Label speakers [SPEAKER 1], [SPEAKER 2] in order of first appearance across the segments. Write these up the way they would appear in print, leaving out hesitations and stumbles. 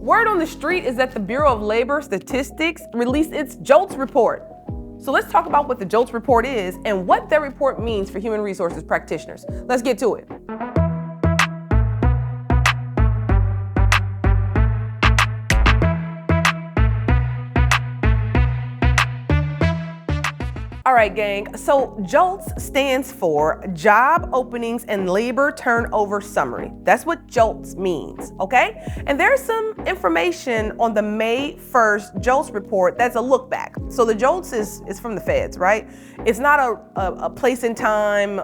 [SPEAKER 1] Word on the street is that the Bureau of Labor Statistics released its JOLTS report. So let's talk about what the JOLTS report is and what that report means for human resources practitioners. Let's get to it. All right, gang. So JOLTS stands for Job Openings and Labor Turnover Summary. That's what JOLTS means, okay? And there's some information on the May 1st JOLTS report that's a look back. So the JOLTS is from the feds, right? It's not a place in time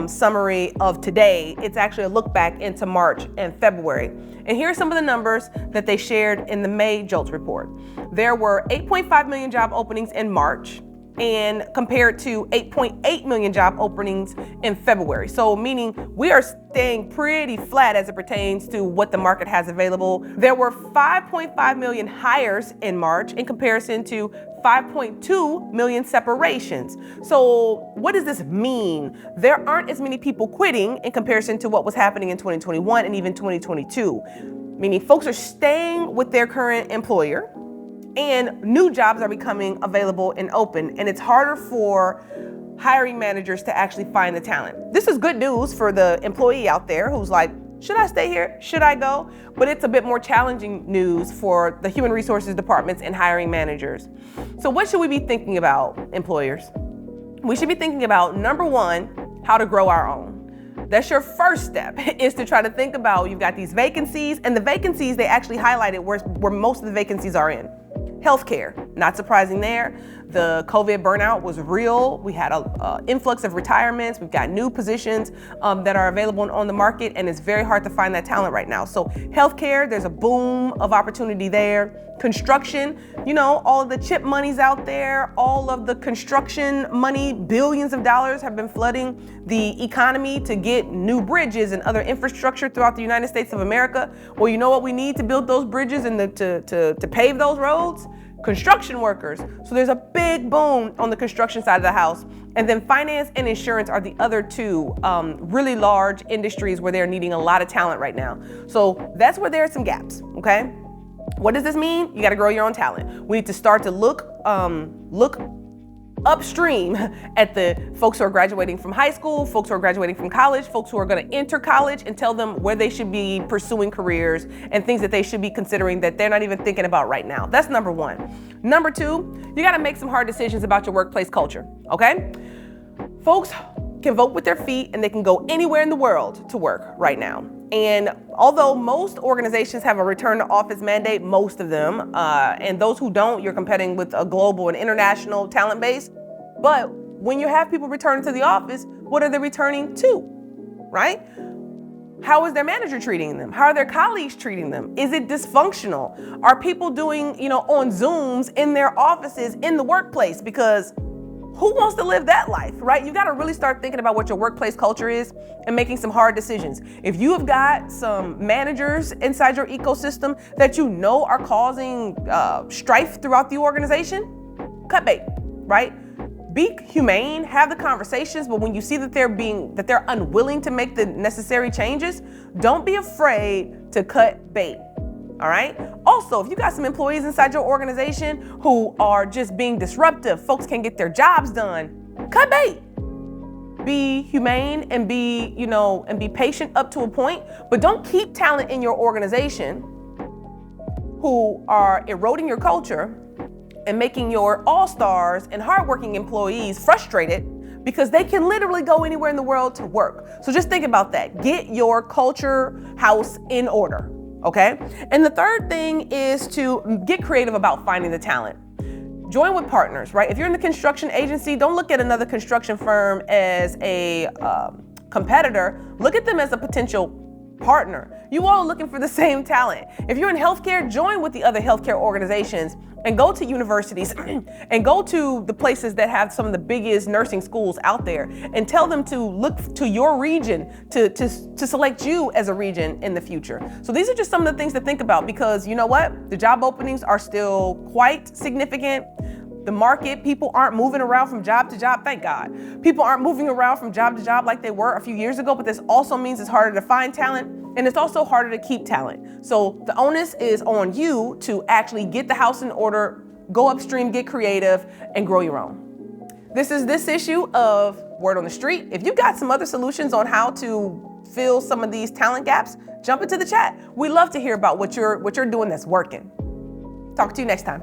[SPEAKER 1] summary of today. It's actually a look back into March and February. And here are some of the numbers that they shared in the May JOLTS report. There were 8.5 million job openings in March, and compared to 8.8 million job openings in February. So meaning we are staying pretty flat as it pertains to what the market has available. There were 5.5 million hires in March in comparison to 5.2 million separations. So what does this mean? There aren't as many people quitting in comparison to what was happening in 2021 and even 2022. Meaning folks are staying with their current employer, and new jobs are becoming available and open, and it's harder for hiring managers to actually find the talent. This is good news for the employee out there who's like, should I stay here? Should I go? But it's a bit more challenging news for the human resources departments and hiring managers. So what should we be thinking about, employers? We should be thinking about, number one, how to grow our own. That's your first step, is to try to think about, you've got these vacancies, and the vacancies, they actually highlighted where most of the vacancies are in. Healthcare, not surprising there. The COVID burnout was real. We had an influx of retirements. We've got new positions that are available on the market, and it's very hard to find that talent right now. So healthcare, there's a boom of opportunity there. Construction, you know, all of the chip monies out there, all of the construction money, billions of dollars have been flooding the economy to get new bridges and other infrastructure throughout the United States of America. Well, you know what we need to build those bridges and to pave those roads? Construction workers. So there's a big boom on the construction side of the house. And then finance and insurance are the other two really large industries where they're needing a lot of talent right now. So that's where there are some gaps, okay? What does this mean? You got to grow your own talent. We need to start to look upstream at the folks who are graduating from high school, folks who are graduating from college, folks who are going to enter college, and tell them where they should be pursuing careers and things that they should be considering that they're not even thinking about right now. That's number one. Number two, you got to make some hard decisions about your workplace culture, okay? Folks can vote with their feet and they can go anywhere in the world to work right now. And although most organizations have a return to office mandate, most of them, and those who don't, you're competing with a global and international talent base. But when you have people returning to the office, what are they returning to, right? How is their manager treating them? How are their colleagues treating them? Is it dysfunctional? Are people doing, on Zooms in their offices in the workplace? Because who wants to live that life, right? You got to really start thinking about what your workplace culture is and making some hard decisions. If you have got some managers inside your ecosystem that you know are causing strife throughout the organization, cut bait, right? Be humane, have the conversations, but when you see that they're unwilling to make the necessary changes, don't be afraid to cut bait. All right. Also, if you got some employees inside your organization who are just being disruptive, folks can't get their jobs done, cut bait. Be humane and be patient up to a point, but don't keep talent in your organization who are eroding your culture and making your all-stars and hardworking employees frustrated because they can literally go anywhere in the world to work. So just think about that. Get your culture house in order. Okay? And the third thing is to get creative about finding the talent. Join with partners, right? If you're in the construction agency, don't look at another construction firm as a competitor. Look at them as a potential partner. You all are looking for the same talent. If you're in healthcare, join with the other healthcare organizations and go to universities and go to the places that have some of the biggest nursing schools out there and tell them to look to your region to select you as a region in the future. So these are just some of the things to think about because you know what? The job openings are still quite significant, The market, people aren't moving around from job to job, thank God. People aren't moving around from job to job like they were a few years ago, but this also means it's harder to find talent, and it's also harder to keep talent. So the onus is on you to actually get the house in order, go upstream, get creative, and grow your own. This is this issue of Word on the Street. If you got some other solutions on how to fill some of these talent gaps, jump into the chat. We love to hear about what you're doing that's working. Talk to you next time.